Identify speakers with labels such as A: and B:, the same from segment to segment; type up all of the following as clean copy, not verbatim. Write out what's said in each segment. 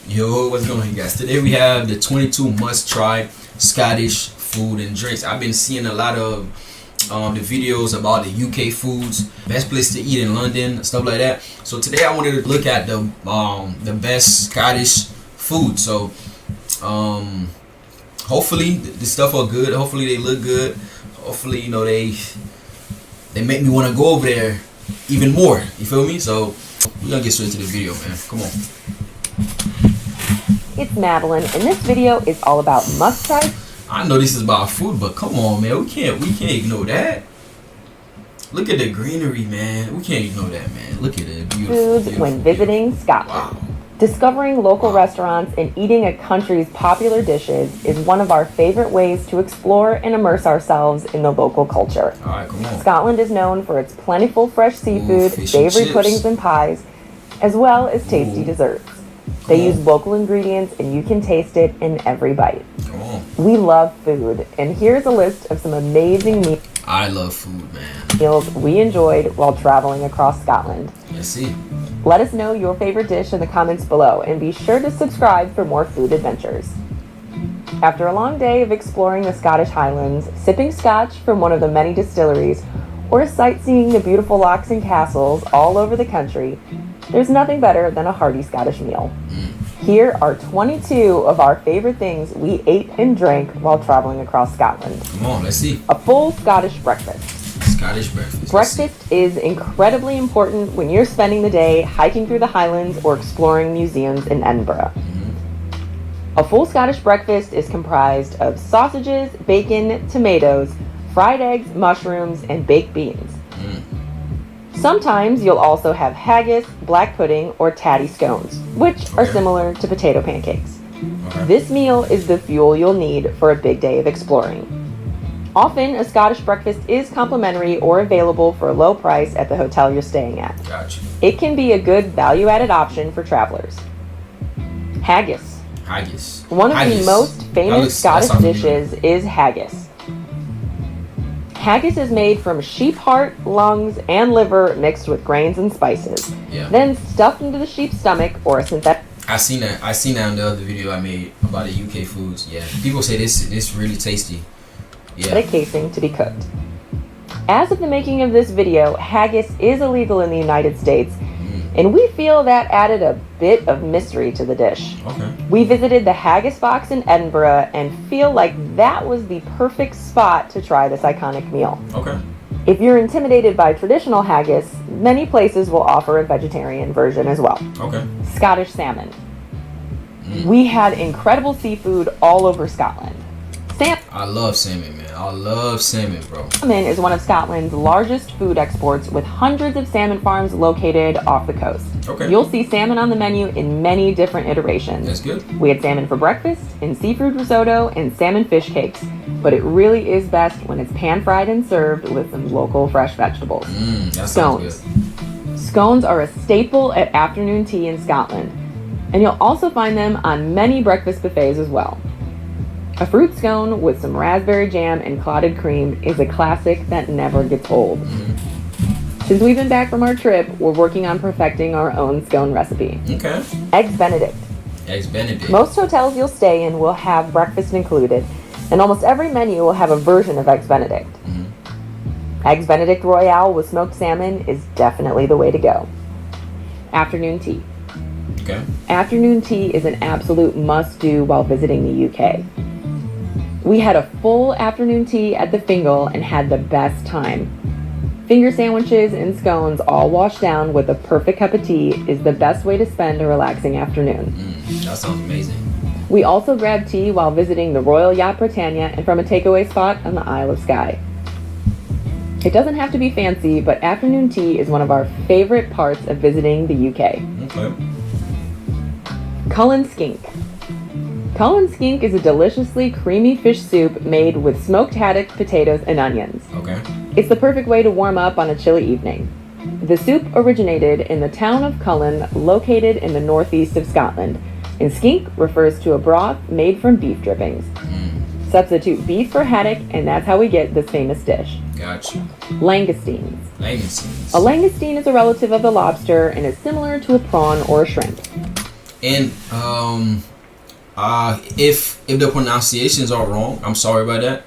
A: Yo, what's going on, you guys? Today we have the 22 must-try Scottish food and drinks. I've been seeing a lot of the videos about the UK foods, best place to eat in London, stuff like that. So today I wanted to look at the best Scottish food. So hopefully the stuff are good. Hopefully they look good. Hopefully, you know, they make me want to go over there even more. You feel me? So we're gonna get straight to the video, man. Come on.
B: It's Madeline, and this video is all about must-try.
A: I know this is about food, but come on, man. We can't ignore that. Look at the greenery, man. We can't ignore that, man. Look at it. Beautiful.
B: Foods when visiting Scotland.
A: Wow.
B: Discovering local restaurants and eating a country's popular dishes is one of our favorite ways to explore and immerse ourselves in the local culture.
A: All right, come on.
B: Scotland is known for its plentiful fresh seafood,
A: fish and
B: savory
A: chips.
B: puddings and pies, as well as tasty desserts. They use local ingredients and you can taste it in every bite.
A: Come on.
B: We love food, and here's a list of some amazing
A: I love food, man.
B: meals we enjoyed while traveling across Scotland.
A: Let's see.
B: Let us know your favorite dish in the comments below, and be sure to subscribe for more food adventures. After a long day of exploring the Scottish Highlands, sipping scotch from one of the many distilleries, or sightseeing the beautiful lochs and castles all over the country, there's nothing better than a hearty Scottish meal. Here are 22 of our favorite things we ate and drank while traveling across Scotland.
A: Come on, let's see.
B: A full Scottish breakfast.
A: Scottish breakfast.
B: Breakfast is incredibly important when you're spending the day hiking through the Highlands or exploring museums in Edinburgh. A full Scottish breakfast is comprised of sausages, bacon, tomatoes, fried eggs, mushrooms, and baked beans. Sometimes you'll also have haggis, black pudding, or tatty scones, which are similar to potato pancakes. This meal is the fuel you'll need for a big day of exploring. Often, a Scottish breakfast is complimentary or available for a low price at the hotel you're staying at.
A: Gotcha.
B: It can be a good value-added option for travelers. Haggis.
A: Haggis.
B: One of the most famous Scottish
A: that sounds
B: dishes is haggis. Haggis is made from sheep heart, lungs, and liver mixed with grains and spices.
A: Yeah.
B: Then stuffed into the sheep's stomach or a synthetic
A: I seen that in the other video I made about the UK foods. Yeah. People say this really tasty. Yeah.
B: casing to be cooked. As of the making of this video, haggis is illegal in the United States, and we feel that added a bit of mystery to the dish.
A: Okay.
B: We visited the Haggis Box in Edinburgh and feel like that was the perfect spot to try this iconic meal.
A: Okay.
B: If you're intimidated by traditional haggis, many places will offer a vegetarian version as well.
A: Okay.
B: Scottish salmon. We had incredible seafood all over Scotland.
A: I love salmon, man. I love salmon, bro.
B: Salmon is one of Scotland's largest food exports, with hundreds of salmon farms located off the coast.
A: Okay.
B: You'll see salmon on the menu in many different iterations.
A: That's good.
B: We had salmon for breakfast, and seafood risotto, and salmon fish cakes, but it really is best when it's pan-fried and served with some local fresh vegetables.
A: That sounds
B: Scones.
A: good.
B: Scones are a staple at afternoon tea in Scotland, and you'll also find them on many breakfast buffets as well. A fruit scone with some raspberry jam and clotted cream is a classic that never gets old. Since we've been back from our trip, we're working on perfecting our own scone recipe.
A: Okay.
B: Eggs Benedict.
A: Eggs Benedict.
B: Most hotels you'll stay in will have breakfast included, and almost every menu will have a version of Eggs Benedict. Eggs Benedict Royale with smoked salmon is definitely the way to go. Afternoon tea.
A: Okay.
B: Afternoon tea is an absolute must-do while visiting the UK. We had a full afternoon tea at the Fingal and had the best time. Finger sandwiches and scones all washed down with a perfect cup of tea is the best way to spend a relaxing afternoon.
A: That sounds amazing.
B: We also grabbed tea while visiting the Royal Yacht Britannia and from a takeaway spot on the Isle of Skye. It doesn't have to be fancy, but afternoon tea is one of our favorite parts of visiting the UK.
A: Okay.
B: Cullen skink. Cullen skink is a deliciously creamy fish soup made with smoked haddock, potatoes, and onions.
A: Okay.
B: It's the perfect way to warm up on a chilly evening. The soup originated in the town of Cullen, located in the northeast of Scotland, and skink refers to a broth made from beef drippings. Substitute beef for haddock, and that's how we get this famous dish.
A: Gotcha.
B: Langoustines.
A: Langoustines.
B: A langoustine is a relative of the lobster and is similar to a prawn or a shrimp.
A: And if the pronunciations are wrong, I'm sorry about that.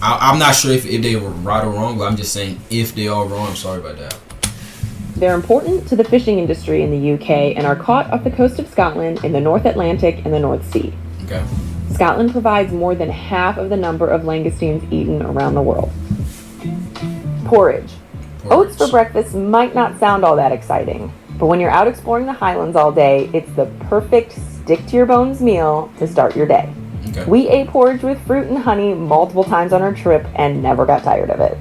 A: I'm not sure if they were right or wrong, but I'm just saying if they are wrong, I'm sorry about that.
B: They're important to the fishing industry in the UK and are caught off the coast of Scotland in the North Atlantic and the North Sea.
A: Okay.
B: Scotland provides more than half of the number of langoustines eaten around the world. Porridge. Oats for breakfast might not sound all that exciting, but when you're out exploring the Highlands all day, it's the perfect stick-to-your-bones meal to start your day.
A: Okay.
B: We ate porridge with fruit and honey multiple times on our trip and never got tired of it.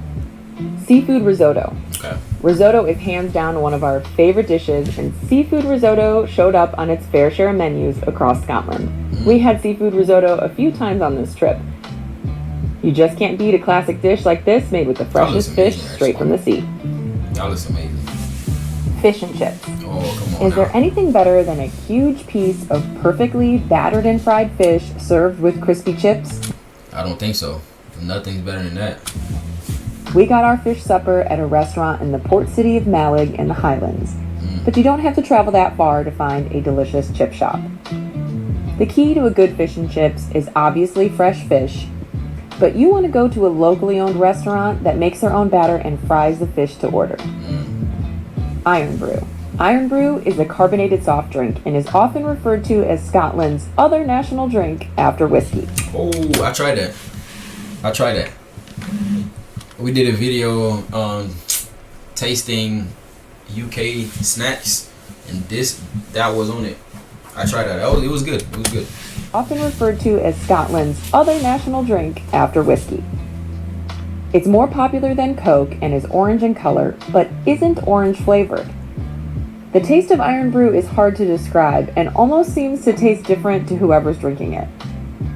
B: Seafood risotto.
A: Okay.
B: Risotto is hands down one of our favorite dishes, and seafood risotto showed up on its fair share of menus across Scotland. We had seafood risotto a few times on this trip. You just can't beat a classic dish like this made with the freshest fish straight from the sea.
A: That looks amazing.
B: Fish and chips.
A: Oh, come on.
B: Is there anything better than a huge piece of perfectly battered and fried fish served with crispy chips?
A: I don't think so. Nothing's better than that.
B: We got our fish supper at a restaurant in the port city of Mallaig in the Highlands, but you don't have to travel that far to find a delicious chip shop. The key to a good fish and chips is obviously fresh fish, but you want to go to a locally owned restaurant that makes their own batter and fries the fish to order. Iron Brew. Iron Brew is a carbonated soft drink and is often referred to as Scotland's other national drink after whiskey.
A: Oh, I tried that. We did a video on tasting UK snacks, and that was on it. I tried that. It was good. It was good.
B: Often referred to as Scotland's other national drink after whiskey. It's more popular than Coke and is orange in color, but isn't orange flavored. The taste of Iron Brew is hard to describe and almost seems to taste different to whoever's drinking it.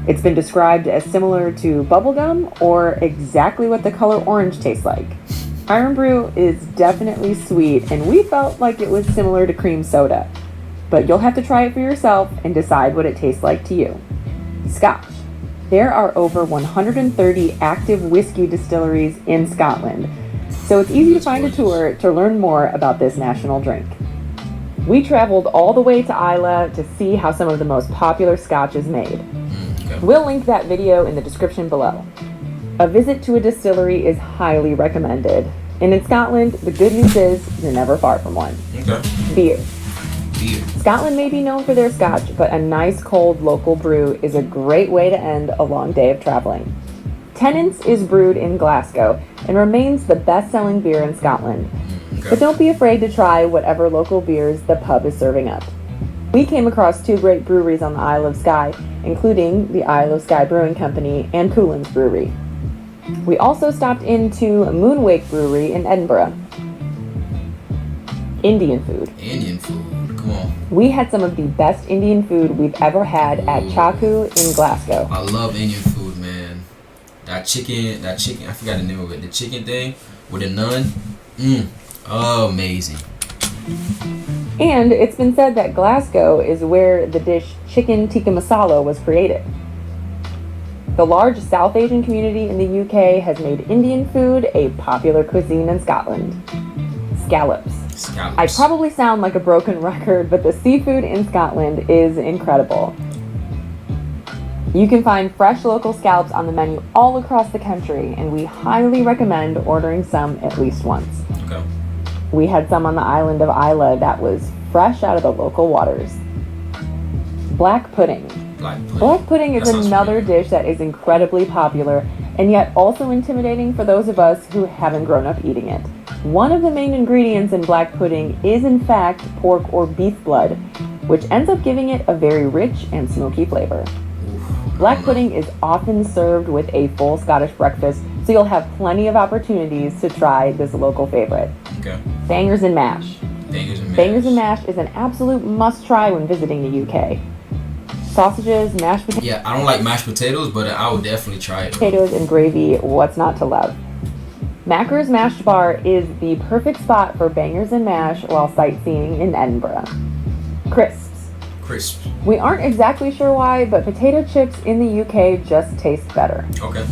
B: It's been described as similar to bubblegum or exactly what the color orange tastes like. Iron Brew is definitely sweet, and we felt like it was similar to cream soda. But you'll have to try it for yourself and decide what it tastes like to you. Scotch. There are over 130 active whiskey distilleries in Scotland, so it's easy to find a tour to learn more about this national drink. We traveled all the way to Islay to see how some of the most popular scotch is made. We'll link that video in the description below. A visit to a distillery is highly recommended. And in Scotland, the good news is you're never far from one.
A: Okay.
B: Beer. Scotland may be known for their scotch, but a nice cold local brew is a great way to end a long day of traveling. Tennent's is brewed in Glasgow and remains the best-selling beer in Scotland.
A: Okay.
B: But don't be afraid to try whatever local beers the pub is serving up. We came across two great breweries on the Isle of Skye, including the Isle of Skye Brewing Company and Coulin's Brewery. We also stopped into Moonwake Brewery in Edinburgh. Indian food.
A: Come on.
B: We had some of the best Indian food we've ever had at Chaku in Glasgow.
A: I love Indian food, man. That chicken, I forgot the name of it. The chicken thing with the naan. Amazing.
B: And it's been said that Glasgow is where the dish chicken tikka masala was created. The large South Asian community in the UK has made Indian food a popular cuisine in Scotland. Scallops. I probably sound like a broken record, but the seafood in Scotland is incredible. You can find fresh local scallops on the menu all across the country, and we highly recommend ordering some at least once.
A: Okay.
B: We had some on the island of Islay that was fresh out of the local waters. Black pudding. Black pudding is another dish that is incredibly popular and yet also intimidating for those of us who haven't grown up eating it. One of the main ingredients in black pudding is in fact pork or beef blood, which ends up giving it a very rich and smoky flavor. Black pudding is often served with a full Scottish breakfast, so you'll have plenty of opportunities to try this local favorite.
A: Okay.
B: Bangers and mash. Bangers and mash is an absolute must-try when visiting the UK. Sausages, mashed potatoes.
A: Yeah, I don't like mashed potatoes, but I would definitely try it.
B: Potatoes and gravy, what's not to love? Macker's Mash Bar is the perfect spot for bangers and mash while sightseeing in Edinburgh. Crisps. We aren't exactly sure why, but potato chips in the UK just taste better.
A: Okay.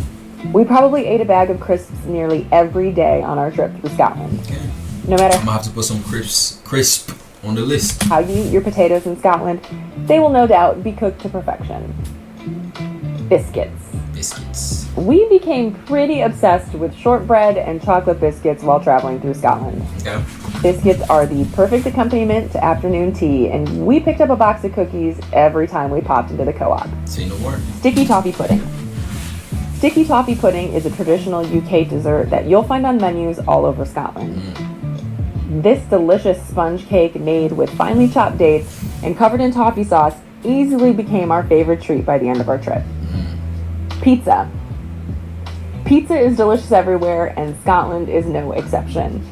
B: We probably ate a bag of crisps nearly every day on our trip through Scotland.
A: Okay.
B: No matter
A: I'm gonna have to put some crisp on the list.
B: How you eat your potatoes in Scotland, they will no doubt be cooked to perfection. Biscuits.
A: Biscuits.
B: We became pretty obsessed with shortbread and chocolate biscuits while traveling through Scotland.
A: Okay.
B: Biscuits are the perfect accompaniment to afternoon tea, and we picked up a box of cookies every time we popped into the co-op.
A: Say no more.
B: Sticky toffee pudding. Sticky toffee pudding is a traditional UK dessert that you'll find on menus all over Scotland. This delicious sponge cake made with finely chopped dates and covered in toffee sauce easily became our favorite treat by the end of our trip. Pizza. Pizza is delicious everywhere, and Scotland is no exception.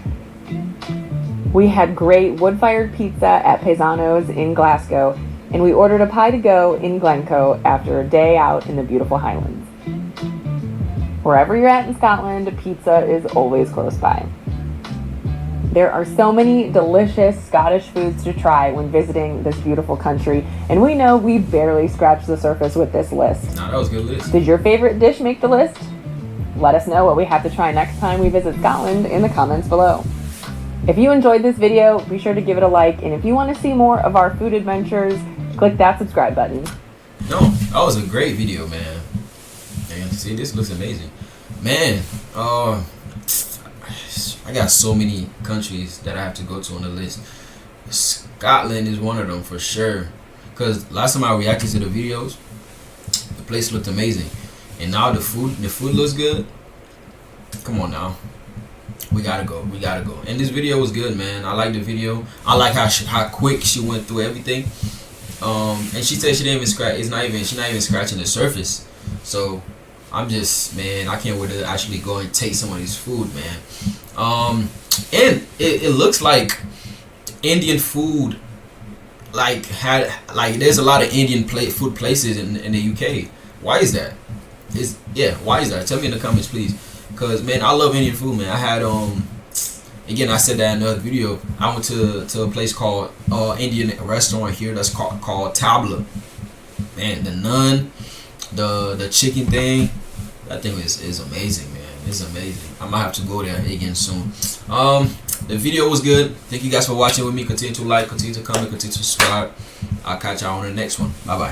B: We had great wood-fired pizza at Paisano's in Glasgow, and we ordered a pie to go in Glencoe after a day out in the beautiful Highlands. Wherever you're at in Scotland, pizza is always close by. There are so many delicious Scottish foods to try when visiting this beautiful country, and we know we barely scratched the surface with this list.
A: Nah, that was a good list.
B: Did your favorite dish make the list? Let us know what we have to try next time we visit Scotland in the comments below. If you enjoyed this video, be sure to give it a like, and if you want to see more of our food adventures, click that subscribe button.
A: No, that was a great video, man. And see, this looks amazing. Man, I got so many countries that I have to go to on the list. Scotland is one of them for sure. Because last time I reacted to the videos, the place looked amazing. And now the food looks good. Come on now. We gotta go. And this video was good, man. I like the video. I like how quick she went through everything. And she said she didn't even scratch. She's not even scratching the surface. So I'm just, man, I can't wait to actually go and taste some of this food, man. And it looks like Indian food, like there's a lot of Indian food places in the UK. Why is that? Why is that? Tell me in the comments, please. Cause man, I love Indian food, man. I had again, I said that in another video. I went to a place called Indian restaurant here that's called Tabla. Man, the naan, the chicken thing, that thing is amazing, man. It's amazing. I might have to go there again soon. The video was good. Thank you guys for watching with me. Continue to like, continue to comment, continue to subscribe. I'll catch y'all on the next one. Bye bye.